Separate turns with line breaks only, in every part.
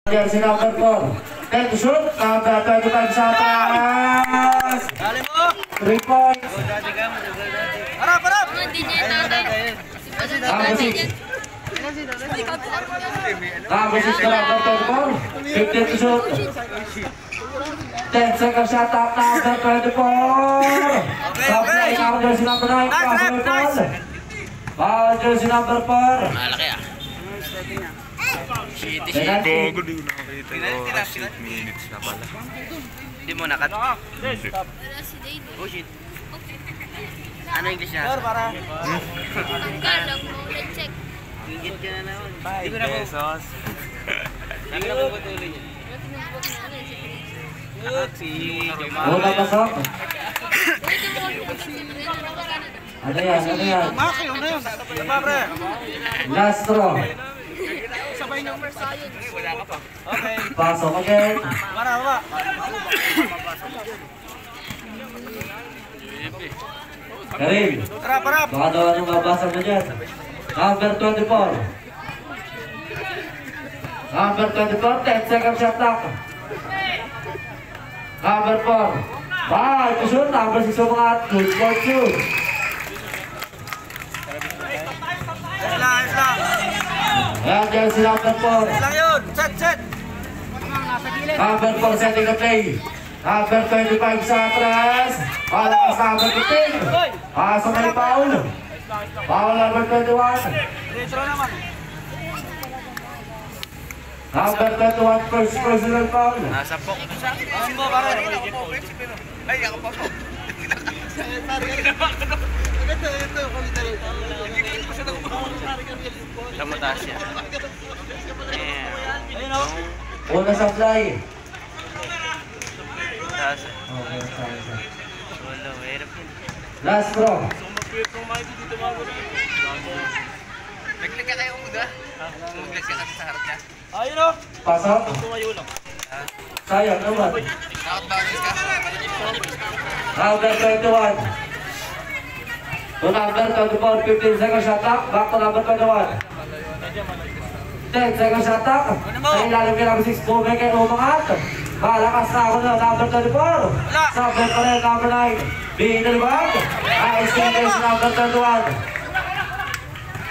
Jersey number 4. Then to shoot. Number 25 sa atas. 3 points.
Harap!
Number 6 na number 24. 15 to shoot. 10 seconds shot up. Number 24. Supply number jersey number 9. Foul jersey number 4.
Malaki ah.
Gago, di ko nakakita. 8 minutes na pala.
Hindi mo nakat. Oh shit. Ano English na?
Sir, para.
Gigit ka na naman.
5 pesos.
Sabi na puputuloy niya.
Una pasok. Ano yan?
Maki, ano yun? Tama, pre.
Last throw.
Sabay niyo. Wala ka pa. Okay.
Pasok again.
Para.
Karim.
Harap.
Baka daw anong mabasa mo dyan. Number 24. Number 24, 10 seconds shot clock. Number 4. Bye, to shoot. Number 6 umangat. Good for 2.
Ayos lang.
Ayan, jersey number 4.
Lang yun. Set.
Number 4 setting the play. Number 25 sa atras. Malakas number 15. Pasok na yung foul. Foul number 21.
Retro naman.
Number 21, first personal foul.
Nasa pok.
Ano mo, pare?
Ay, ako pa po.
Sa mataas yan.
Ayun o.
Una sa fly.
Taas.
Okay, sorry.
Wala, hirap yun.
Last throw.
Naglag ka kayo umuda? Naglag ka kasi sa harap niya.
Ayun o.
Pasok.
Tumayo lang.
Sayang naman.
Nakot-bounce ka?
Number 21. To number 24, 15 seconds shot clock. Back to number 21. 10 seconds shot clock. Sa ilalim kay number 6, bumay kay umangat. Malakas na ako na number 24. Sublet pa rin number 9. Binalibag. Ayos na kayo sa number 21.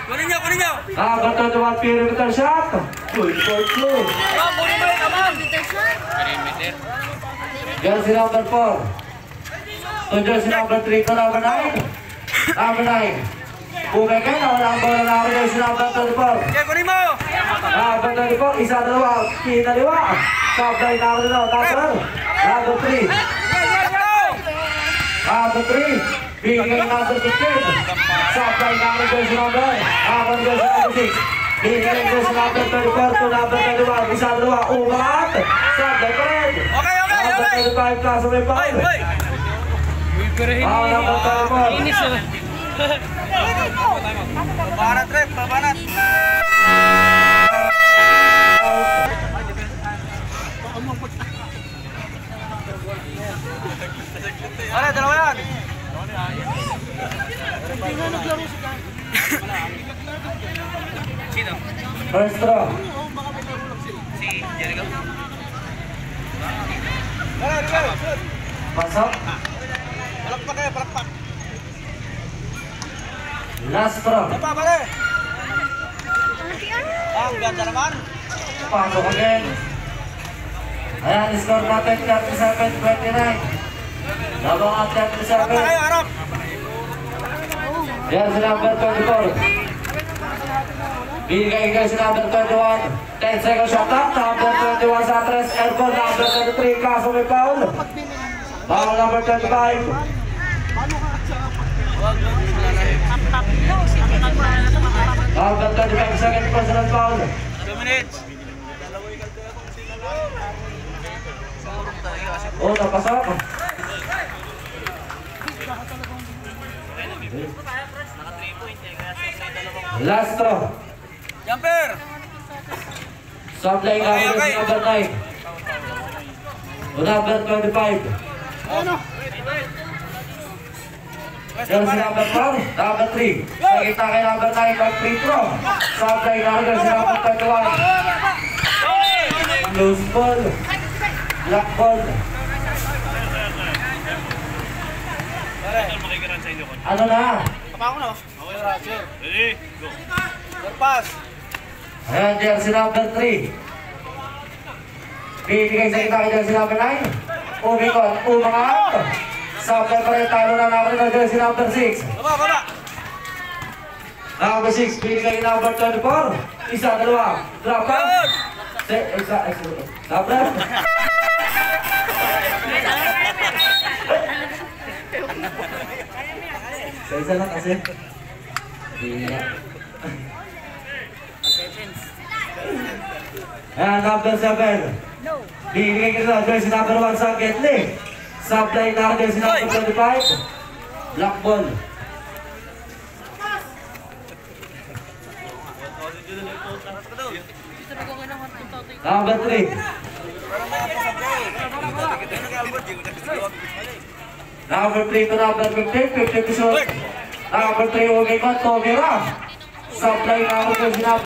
Kunin niyo.
Number 21, perimeter shot. Good for 2.
Kunin mo yun naman.
Perimeter.
Jersey number 4. To jersey number 3 to number 9. Number 9. Bumay kayo na walang bola na ako jersey number 24.
Okay, kunin mo.
Number 24, isa, dalawa, pinaliwa. Supply number 3. Number 3. Number 3. Bigay number 15. Supply number jersey number. Number jersey number 6. Bigay jersey number 24 to number 21. Isa, dalawa, umangat. Supply pa rin.
Okay.
Number 25, kaso may foul. Foul number 24.
Babanat, Rep. Babanat. Ano, dalawa yan.
Sino?
First throw.
Si Jericho?
Pasok.
Palakpak.
Last throw.
Apa, pare? Ang ganda naman.
Pasok again. Ayan, score natin 37-29. Labang at 37.
Harap.
Yan si number 24. Bigay kayo si number 21. 10 seconds shot clock. Number 21 sa tres. Airborne number 23. Kaso may foul. Foul number 25. Number 25 second personal foul.
2 minutes.
Oh, napasok. Last throw.
Jumper.
Supply number number 9. Number 25. Jersey number 4, number 3. Nakita kay number 9, mag free throw. Supply number si number 21. Loose ball. Black ball. Ano na?
Kapako na. Okay, Roger. Ready, go. Pass.
Ayan, jersey number 3. Bibigay sa kita kay jersey number 9. Umikot, umangat. Sabi pa rin talo na namin ng jersey number 6.
Baba.
Number 6, bibigay number 24. Isa, dalawa. Drop out. Isa. Number. Isa lang kasi. Ayan, number 7. Bibigay kita sa jersey number 1 sa Getli. Supply na jersey number 25. Black ball. Number 3. Number 3 to number 15. 50 to shoot. Number 3, umikot, Tomira. Supply na jersey number